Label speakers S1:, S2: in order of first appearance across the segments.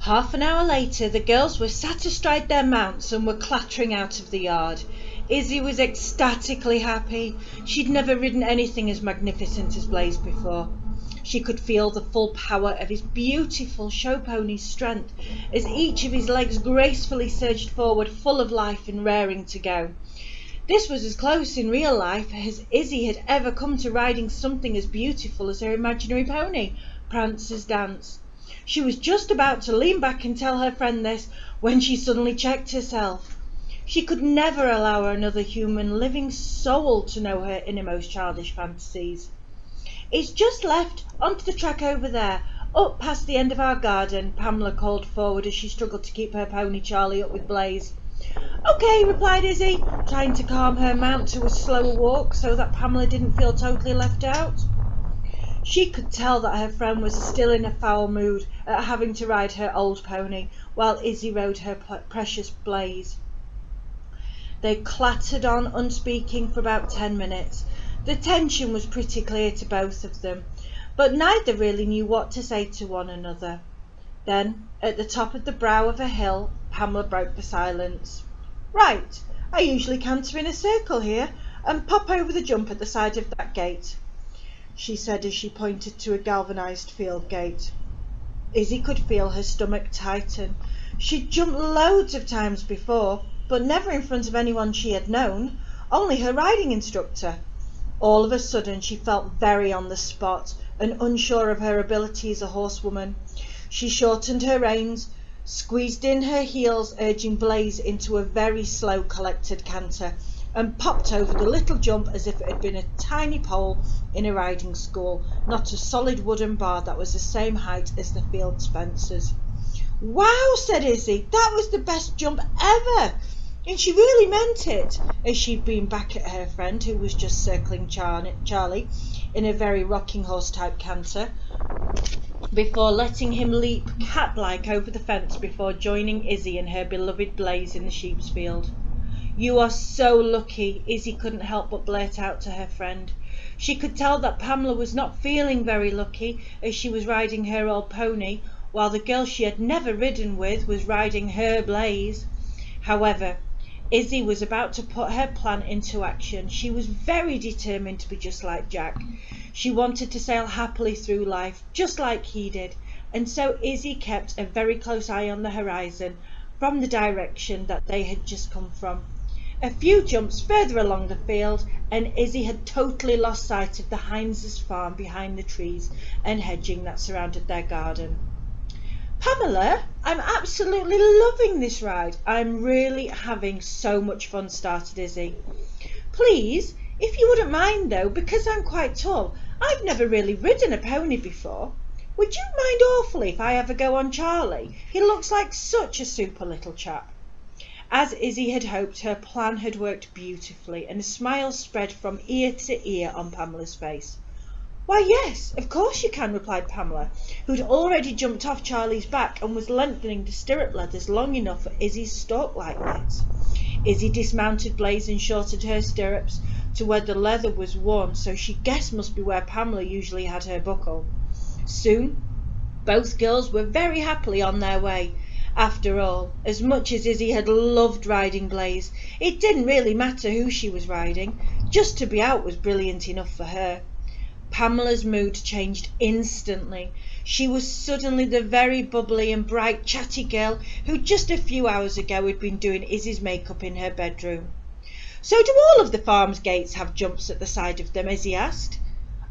S1: Half an hour later, the girls were sat astride their mounts and were clattering out of the yard. Izzy was ecstatically happy. She'd never ridden anything as magnificent as Blaze before. She could feel the full power of his beautiful show pony's strength as each of his legs gracefully surged forward, full of life and raring to go. This was as close in real life as Izzy had ever come to riding something as beautiful as her imaginary pony, Prancer's Dance. She was just about to lean back and tell her friend this when she suddenly checked herself. She could never allow another human living soul to know her innermost childish fantasies. "It's just left, onto the track over there, up past the end of our garden," Pamela called forward as she struggled to keep her pony Charlie up with Blaze. "Okay," replied Izzy, trying to calm her mount to a slower walk so that Pamela didn't feel totally left out. She could tell that her friend was still in a foul mood at having to ride her old pony while Izzy rode her precious Blaze. They clattered on unspeaking for about 10 minutes. The tension was pretty clear to both of them, but neither really knew what to say to one another. Then, at the top of the brow of a hill, Pamela broke the silence. "Right, I usually canter in a circle here and pop over the jump at the side of that gate," she said as she pointed to a galvanised field gate. Izzy could feel her stomach tighten. She'd jumped loads of times before, but never in front of anyone she had known, only her riding instructor. All of a sudden she felt very on the spot and unsure of her ability as a horsewoman. She shortened her reins, squeezed in her heels, urging Blaze into a very slow collected canter, and popped over the little jump as if it had been a tiny pole in a riding school, not a solid wooden bar that was the same height as the field fences. "Wow," said Izzy, "that was the best jump ever!" And she really meant it, as she beamed back at her friend, who was just circling Charlie in a very rocking horse type canter, before letting him leap cat-like over the fence before joining Izzy and her beloved Blaze in the sheep's field. "You are so lucky," Izzy couldn't help but blurt out to her friend. She could tell that Pamela was not feeling very lucky as she was riding her old pony, while the girl she had never ridden with was riding her Blaze. However, Izzy was about to put her plan into action. She was very determined to be just like Jack. She wanted to sail happily through life, just like he did, and so Izzy kept a very close eye on the horizon from the direction that they had just come from. A few jumps further along the field, and Izzy had totally lost sight of the Heinz's farm behind the trees and hedging that surrounded their garden. "Pamela, I'm absolutely loving this ride. I'm really having so much fun," started Izzy. "Please, if you wouldn't mind though, because I'm quite tall, I've never really ridden a pony before. Would you mind awfully if I ever go on Charlie? He looks like such a super little chap." As Izzy had hoped, her plan had worked beautifully, and a smile spread from ear to ear on Pamela's face. "Why, yes, of course you can," replied Pamela, who'd already jumped off Charlie's back and was lengthening the stirrup leathers long enough for Izzy's stalk-like legs. Izzy dismounted Blaze and shortened her stirrups to where the leather was worn, so she guessed must be where Pamela usually had her buckle. Soon, both girls were very happily on their way. After all, as much as Izzy had loved riding Blaze, it didn't really matter who she was riding. Just to be out was brilliant enough for her. Pamela's mood changed instantly. She was suddenly the very bubbly and bright chatty girl who just a few hours ago had been doing Izzy's makeup in her bedroom. "So do all of the farm's gates have jumps at the side of them?" Izzy asked.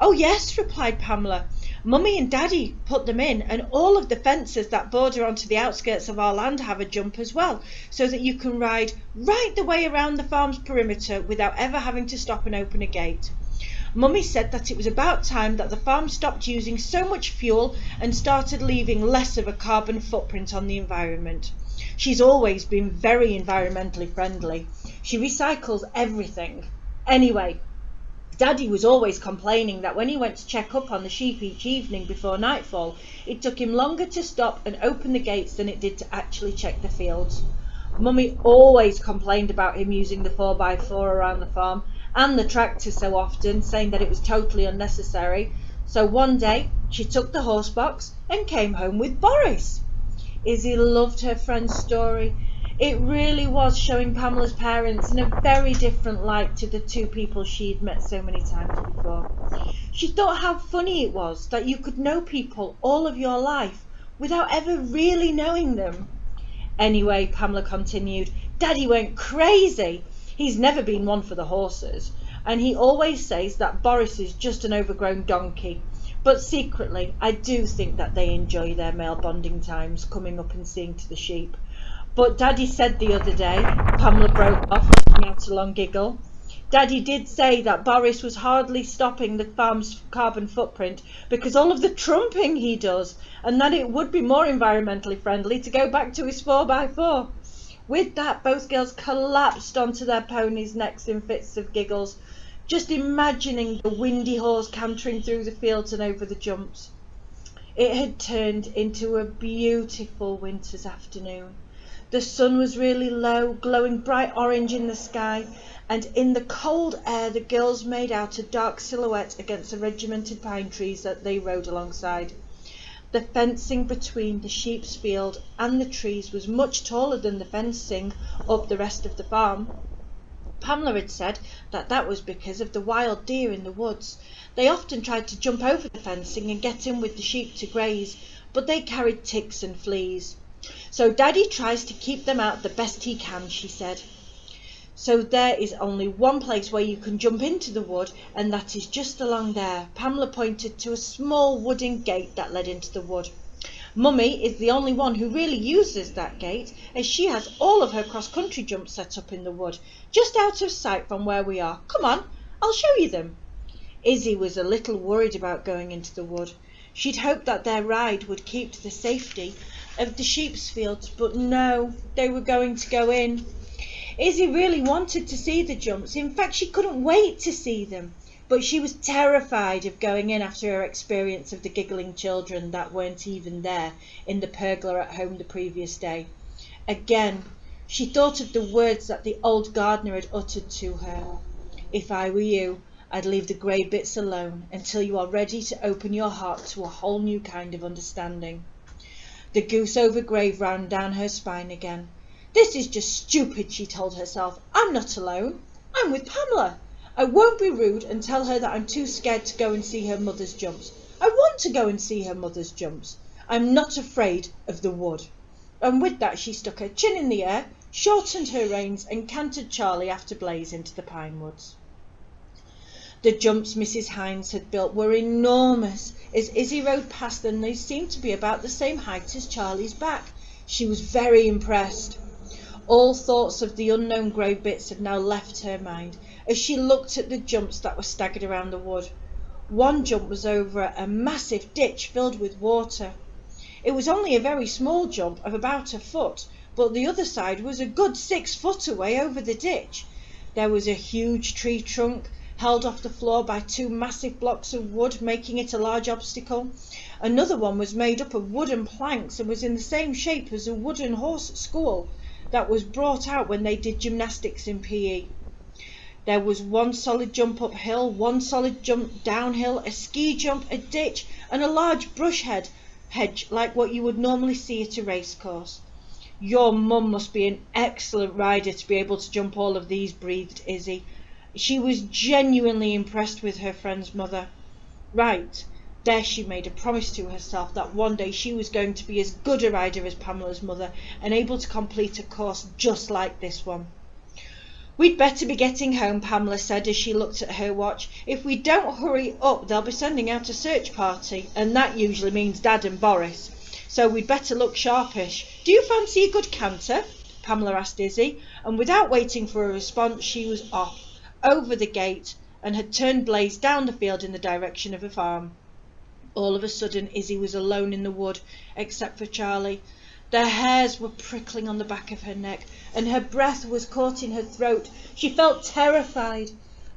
S1: "Oh yes," replied Pamela. "Mummy and Daddy put them in, and all of the fences that border onto the outskirts of our land have a jump as well, so that you can ride right the way around the farm's perimeter without ever having to stop and open a gate. Mummy said that it was about time that the farm stopped using so much fuel and started leaving less of a carbon footprint on the environment. She's always been very environmentally friendly. She recycles everything. Anyway, Daddy was always complaining that when he went to check up on the sheep each evening before nightfall, it took him longer to stop and open the gates than it did to actually check the fields. Mummy always complained about him using the 4x4 around the farm and the tractor so often, saying that it was totally unnecessary. So one day she took the horse box and came home with Boris." Izzy loved her friend's story. It really was showing Pamela's parents in a very different light to the two people she'd met so many times before. She thought how funny it was that you could know people all of your life without ever really knowing them. Anyway, Pamela continued, Daddy went crazy. He's never been one for the horses, and he always says that Boris is just an overgrown donkey. But secretly, I do think that they enjoy their male bonding times, coming up and seeing to the sheep. But Daddy said the other day, Pamela broke off, letting out a long giggle. Daddy did say that Boris was hardly stopping the farm's carbon footprint because all of the trumping he does, and that it would be more environmentally friendly to go back to his 4x4. With that, both girls collapsed onto their ponies' necks in fits of giggles, just imagining the windy horse cantering through the fields and over the jumps. It had turned into a beautiful winter's afternoon. The sun was really low, glowing bright orange in the sky, and in the cold air the girls made out a dark silhouette against the regimented pine trees that they rode alongside. The fencing between the sheep's field and the trees was much taller than the fencing up the rest of the farm. Pamela had said that that was because of the wild deer in the woods. They often tried to jump over the fencing and get in with the sheep to graze, but they carried ticks and fleas. So Daddy tries to keep them out the best he can, she said. So there is only one place where you can jump into the wood, and that is just along there. Pamela pointed to a small wooden gate that led into the wood. Mummy is the only one who really uses that gate, as she has all of her cross-country jumps set up in the wood, just out of sight from where we are. Come on, I'll show you them. Izzy was a little worried about going into the wood. She'd hoped that their ride would keep to the safety of the sheep's fields, but no, they were going to go in. Izzy really wanted to see the jumps. In fact, she couldn't wait to see them. But she was terrified of going in after her experience of the giggling children that weren't even there in the pergola at home the previous day. Again, she thought of the words that the old gardener had uttered to her. If I were you, I'd leave the grey bits alone until you are ready to open your heart to a whole new kind of understanding. The goose over grave ran down her spine again. This is just stupid, she told herself. I'm not alone. I'm with Pamela. I won't be rude and tell her that I'm too scared to go and see her mother's jumps. I want to go and see her mother's jumps. I'm not afraid of the wood. And with that she stuck her chin in the air, shortened her reins and cantered Charlie after Blaze into the pine woods. The jumps Mrs. Hines had built were enormous. As Izzy rode past them, they seemed to be about the same height as Charlie's back. She was very impressed. All thoughts of the unknown grey bits had now left her mind as she looked at the jumps that were staggered around the wood. One jump was over a massive ditch filled with water. It was only a very small jump of about a foot, but the other side was a good 6 foot away over the ditch. There was a huge tree trunk held off the floor by 2 massive blocks of wood, making it a large obstacle. Another one was made up of wooden planks and was in the same shape as a wooden horse at school that was brought out when they did gymnastics in PE. There was one solid jump uphill, one solid jump downhill, a ski jump, a ditch, and a large brush hedge like what you would normally see at a racecourse. Your mum must be an excellent rider to be able to jump all of these, breathed Izzy. She was genuinely impressed with her friend's mother. Right, there she made a promise to herself that one day she was going to be as good a rider as Pamela's mother and able to complete a course just like this one. We'd better be getting home, Pamela said as she looked at her watch. If we don't hurry up, they'll be sending out a search party, and that usually means Dad and Boris. So we'd better look sharpish. Do you fancy a good canter? Pamela asked Izzy, and without waiting for a response, she was off, over the gate, and had turned Blaze down the field in the direction of a farm. All of a sudden, Izzy was alone in the wood, except for Charlie. The hairs were prickling on the back of her neck, and her breath was caught in her throat. She felt terrified.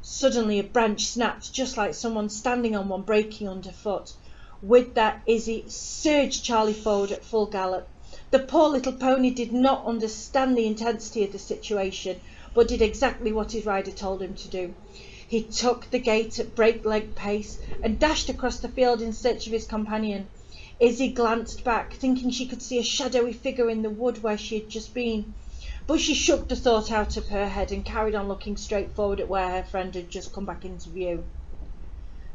S1: Suddenly a branch snapped, just like someone standing on one breaking underfoot. With that, Izzy surged Charlie forward at full gallop. The poor little pony did not understand the intensity of the situation, but did exactly what his rider told him to do. He took the gate at break-leg pace and dashed across the field in search of his companion. Izzy glanced back, thinking she could see a shadowy figure in the wood where she had just been. But she shook the thought out of her head and carried on looking straight forward at where her friend had just come back into view.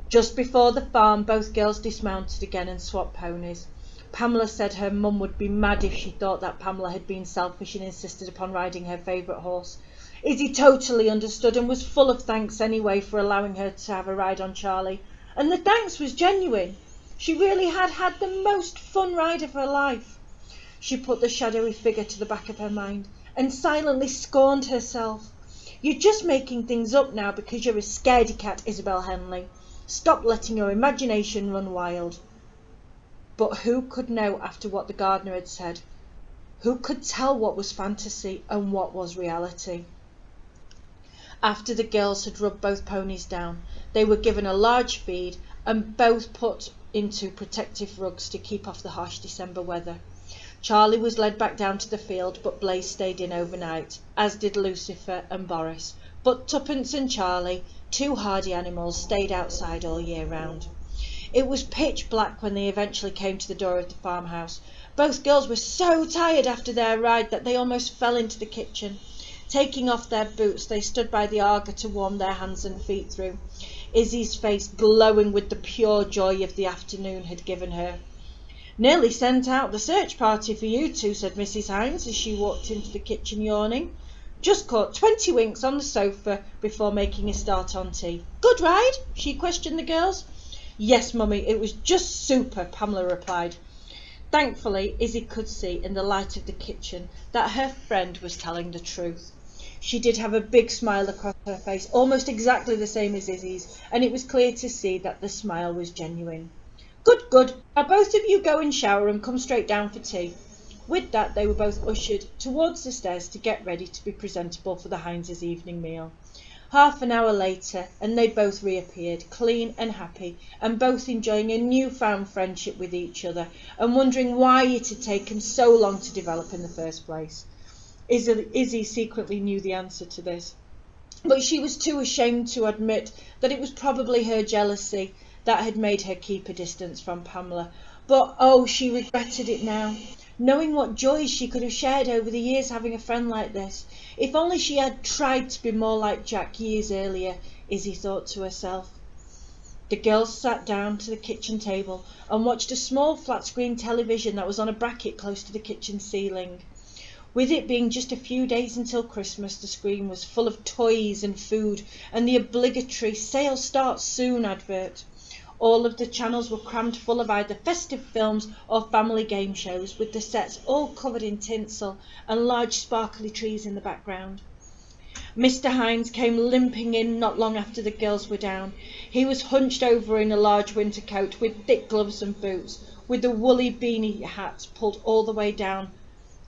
S1: Just before the farm, both girls dismounted again and swapped ponies. Pamela said her mum would be mad if she thought that Pamela had been selfish and insisted upon riding her favourite horse. Izzy totally understood and was full of thanks anyway for allowing her to have a ride on Charlie. And the thanks was genuine. She really had had the most fun ride of her life. She put the shadowy figure to the back of her mind and silently scorned herself. You're just making things up now because you're a scaredy cat, Isabel Henley. Stop letting your imagination run wild. But who could know after what the gardener had said? Who could tell what was fantasy and what was reality? After the girls had rubbed both ponies down, they were given a large feed and both put into protective rugs to keep off the harsh December weather. Charlie was led back down to the field, but Blaze stayed in overnight, as did Lucifer and Boris. But Tuppence and Charlie, two hardy animals, stayed outside all year round. It was pitch black when they eventually came to the door of the farmhouse. Both girls were so tired after their ride that they almost fell into the kitchen. Taking off their boots, they stood by the Aga to warm their hands and feet through, Izzy's face glowing with the pure joy of the afternoon had given her. Nearly sent out the search party for you two, said Mrs. Hines as she walked into the kitchen yawning. Just caught 20 winks on the sofa before making a start on tea. Good ride? She questioned the girls. Yes, Mummy, it was just super, Pamela replied. Thankfully, Izzy could see in the light of the kitchen that her friend was telling the truth. She did have a big smile across her face, almost exactly the same as Izzy's, and it was clear to see that the smile was genuine. Good, good. Now both of you go and shower and come straight down for tea. With that, they were both ushered towards the stairs to get ready to be presentable for the Hineses' evening meal. Half an hour later, and they both reappeared, clean and happy, and both enjoying a newfound friendship with each other, and wondering why it had taken so long to develop in the first place. Izzy secretly knew the answer to this, but she was too ashamed to admit that it was probably her jealousy that had made her keep a distance from Pamela. But oh, she regretted it now, knowing what joys she could have shared over the years having a friend like this. If only she had tried to be more like Jack years earlier, Izzy thought to herself. The girls sat down to the kitchen table and watched a small flat-screen television that was on a bracket close to the kitchen ceiling. With it being just a few days until Christmas, the screen was full of toys and food and the obligatory "Sale starts soon" advert. All of the channels were crammed full of either festive films or family game shows, with the sets all covered in tinsel and large sparkly trees in the background. Mr. Hines came limping in not long after the girls were down. He was hunched over in a large winter coat with thick gloves and boots, with a woolly beanie hat pulled all the way down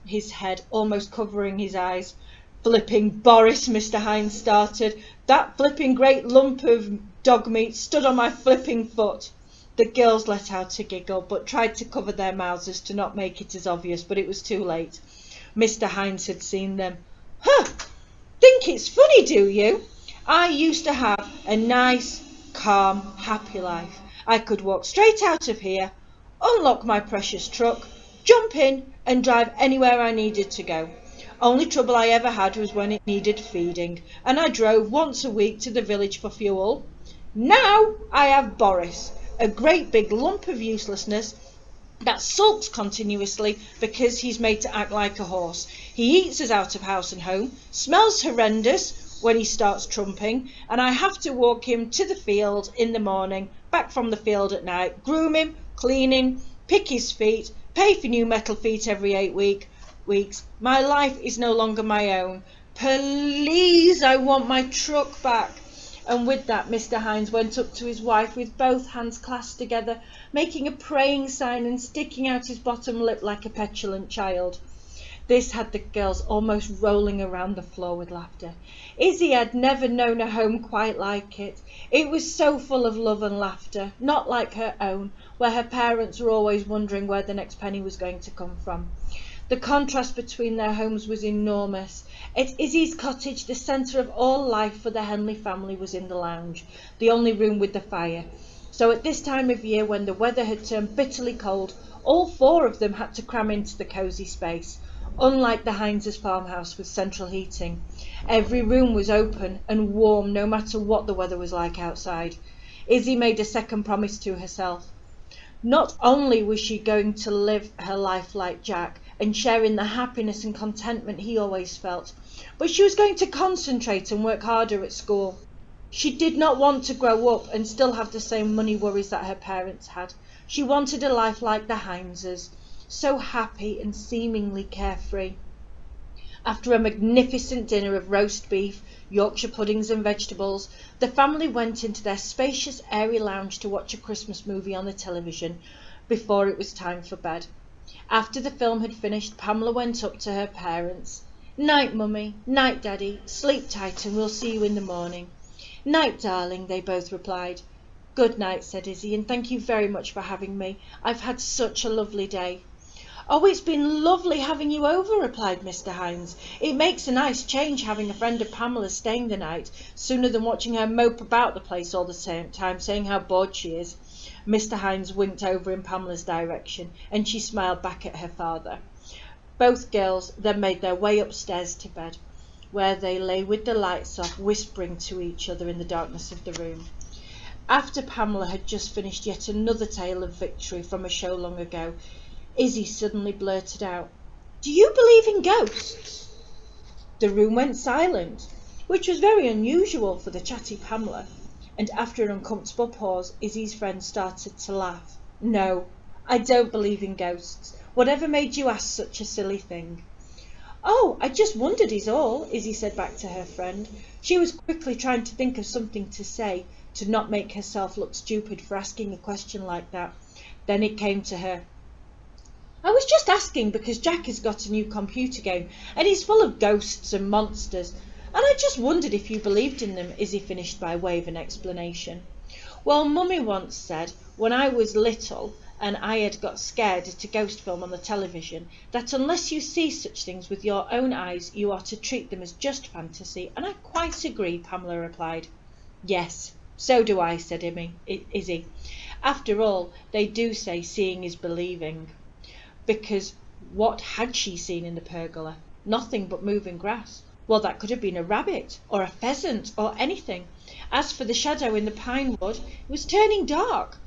S1: his head, almost covering his eyes. Flipping Boris, Mr. Hines started. That flipping great lump of dog meat stood on my flipping foot. The girls let out a giggle, but tried to cover their mouths as to not make it as obvious, but it was too late. Mr. Hines had seen them. Huh, think it's funny, do you? I used to have a nice, calm, happy life. I could walk straight out of here, unlock my precious truck, jump in and drive anywhere I needed to go. Only trouble I ever had was when it needed feeding, and I drove once a week to the village for fuel. Now I have Boris, a great big lump of uselessness that sulks continuously because he's made to act like a horse. He eats us out of house and home, smells horrendous when he starts trumping, and I have to walk him to the field in the morning, back from the field at night, groom him, clean him, pick his feet, pay for new metal feet every 8 weeks. My life is no longer my own. Please, I want my truck back. And with that, Mr. Hines went up to his wife with both hands clasped together, making a praying sign and sticking out his bottom lip like a petulant child. This had the girls almost rolling around the floor with laughter. Izzy had never known a home quite like it. It was so full of love and laughter, not like her own, where her parents were always wondering where the next penny was going to come from. The contrast between their homes was enormous. At Izzy's cottage, the centre of all life for the Henley family was in the lounge, the only room with the fire. So at this time of year, when the weather had turned bitterly cold, all four of them had to cram into the cosy space. Unlike the Heinz's farmhouse with central heating, every room was open and warm no matter what the weather was like outside. Izzy made a second promise to herself. Not only was she going to live her life like Jack and share in the happiness and contentment he always felt, but she was going to concentrate and work harder at school. She did not want to grow up and still have the same money worries that her parents had. She wanted a life like the Heinzes, so happy and seemingly carefree. After a magnificent dinner of roast beef, Yorkshire puddings and vegetables, the family went into their spacious, airy lounge to watch a Christmas movie on the television before it was time for bed. After the film had finished, Pamela went up to her parents. "Night, Mummy. Night, Daddy. Sleep tight and we'll see you in the morning." "Night, darling," they both replied. "Good night," said Izzy, "and thank you very much for having me. I've had such a lovely day." "Oh, it's been lovely having you over," replied Mr. Hines. "It makes a nice change having a friend of Pamela's staying the night, sooner than watching her mope about the place all the same time, saying how bored she is." Mr. Hines winked over in Pamela's direction, and she smiled back at her father. Both girls then made their way upstairs to bed, where they lay with the lights off, whispering to each other in the darkness of the room. After Pamela had just finished yet another tale of victory from a show long ago, Izzy suddenly blurted out, "Do you believe in ghosts?" The room went silent, which was very unusual for the chatty Pamela, and after an uncomfortable pause, Izzy's friend started to laugh. "No, I don't believe in ghosts. Whatever made you ask such a silly thing?" "Oh, I just wondered is all," Izzy said back to her friend. She was quickly trying to think of something to say, to not make herself look stupid for asking a question like that. Then it came to her. "I was just asking because Jack has got a new computer game and he's full of ghosts and monsters, and I just wondered if you believed in them," Izzy finished by way of an explanation. "Well, Mummy once said, when I was little and I had got scared at a ghost film on the television, that unless you see such things with your own eyes, you are to treat them as just fantasy, and I quite agree," Pamela replied. "Yes, so do I," said Izzy. "After all, they do say seeing is believing." Because what had she seen in the pergola? Nothing but moving grass. Well, that could have been a rabbit, or a pheasant, or anything. As for the shadow in the pine wood, it was turning dark.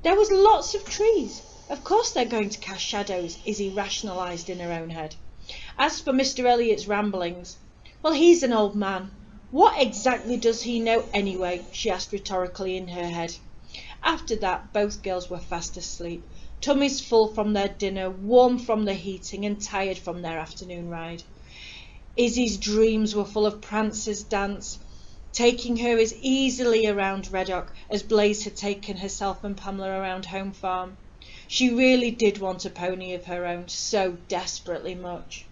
S1: There was lots of trees. Of course they're going to cast shadows, Izzy rationalised in her own head. As for Mr. Elliot's ramblings, well, he's an old man. What exactly does he know anyway? She asked rhetorically in her head. After that, both girls were fast asleep, tummies full from their dinner, warm from the heating, and tired from their afternoon ride. Izzy's dreams were full of Prancer's dance, taking her as easily around Reddock as Blaise had taken herself and Pamela around Home Farm. She really did want a pony of her own so desperately much.